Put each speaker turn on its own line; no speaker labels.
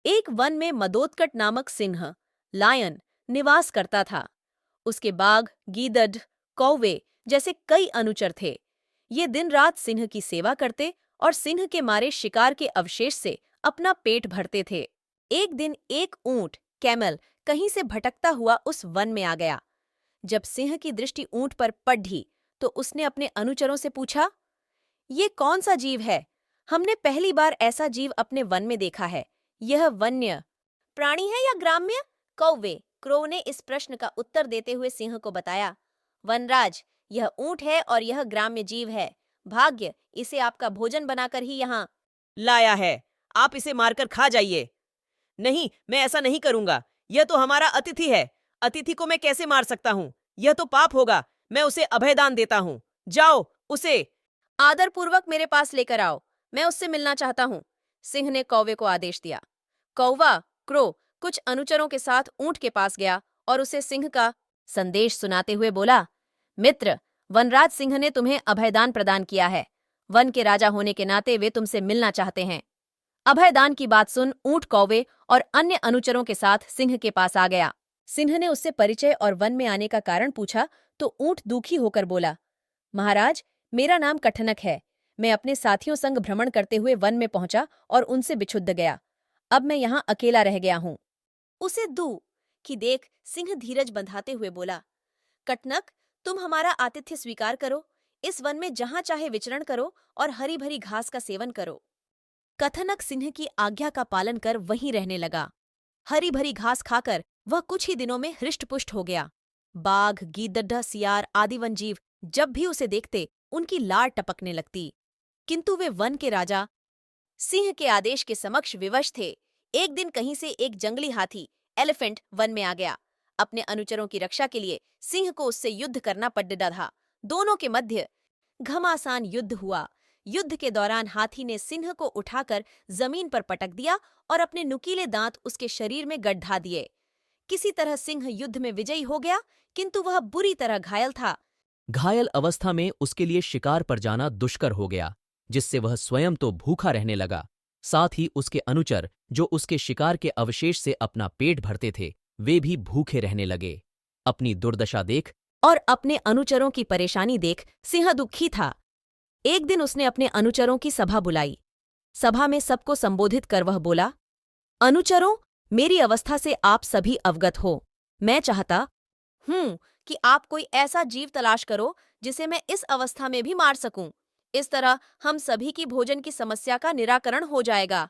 एक वन में मदोदकट नामक सिंह, लायन, निवास करता था। उसके बाघ, गीदड़, कौवे जैसे कई अनुचर थे। ये दिन रात सिंह की सेवा करते और सिंह के मारे शिकार के अवशेष से अपना पेट भरते थे। एक दिन एक ऊंट, कैमल, कहीं से भटकता हुआ उस वन में आ गया। जब सिंह की दृष्टि ऊंट पर पड़ी तो उसने अपने अनुचरों से पूछा, ये कौन सा जीव है? हमने पहली बार ऐसा जीव अपने वन में देखा है। यह वन्य प्राणी है या ग्राम्य? कौवे, क्रो ने इस प्रश्न का उत्तर देते हुए सिंह को बताया, वनराज, यह ऊंट है और यह ग्राम्य जीव है। भाग्य इसे आपका भोजन बनाकर ही यहाँ
लाया है। आप इसे मारकर खा जाइए। नहीं, मैं ऐसा नहीं करूंगा। यह तो हमारा अतिथि है। अतिथि को मैं कैसे मार सकता हूँ? यह तो पाप होगा। मैं उसे अभयदान देता हूँ। जाओ, उसे
आदरपूर्वक मेरे पास लेकर आओ। मैं उससे मिलना चाहता हूँ। सिंह ने कौवे को आदेश दिया। कौवा, क्रो, कुछ अनुचरों के साथ ऊंट के पास गया और उसे सिंह का संदेश सुनाते हुए बोला, मित्र, वनराज सिंह ने तुम्हें अभयदान प्रदान किया है। वन के राजा होने के नाते वे तुमसे मिलना चाहते हैं। अभयदान की बात सुन ऊंट कौवे और अन्य अनुचरों के साथ सिंह के पास आ गया। सिंह ने उससे परिचय और वन में आने का कारण पूछा तो ऊंट दुखी होकर बोला, महाराज, मेरा नाम कठनक है। मैं अपने साथियों संग भ्रमण करते हुए वन में पहुंचा और उनसे बिछुड़ गया। अब मैं यहाँ अकेला रह गया हूँ। उसे दू कि देख सिंह धीरज बंधाते हुए बोला, कटनक, तुम हमारा आतिथ्य स्वीकार करो। इस वन में जहां चाहे विचरण करो और हरी भरी घास का सेवन करो। कथनक सिंह की आज्ञा का पालन कर वहीं रहने लगा। हरी भरी घास खाकर वह कुछ ही दिनों में हृष्टपुष्ट हो गया। बाघ, गीदड़, सियार आदि वन जीव जब भी उसे देखते उनकी लार टपकने लगती। किंतु वे वन के राजा सिंह के आदेश के समक्ष विवश थे। एक दिन कहीं से एक जंगली हाथी, एलिफेंट, वन में आ गया। अपने अनुचरों की रक्षा के लिए सिंह को उससे युद्ध करना पड़ता था। दोनों के मध्य घमासान युद्ध हुआ। युद्ध के दौरान हाथी ने सिंह को उठाकर जमीन पर पटक दिया और अपने नुकीले दांत उसके शरीर में गड्ढा दिए। किसी तरह सिंह युद्ध में विजयी हो गया, किंतु वह बुरी तरह घायल था।
घायल अवस्था में उसके लिए शिकार पर जाना दुष्कर हो गया, जिससे वह स्वयं तो भूखा रहने लगा, साथ ही उसके अनुचर जो उसके शिकार के अवशेष से अपना पेट भरते थे, वे भी भूखे रहने लगे। अपनी दुर्दशा देख
और अपने अनुचरों की परेशानी देख सिंह दुखी था। एक दिन उसने अपने अनुचरों की सभा बुलाई। सभा में सबको संबोधित कर वह बोला, अनुचरों, मेरी अवस्था से आप सभी अवगत हो। मैं चाहता हूं कि आप कोई ऐसा जीव तलाश करो जिसे मैं इस अवस्था में भी मार सकूं। इस तरह हम सभी की भोजन की समस्या का निराकरण हो जाएगा।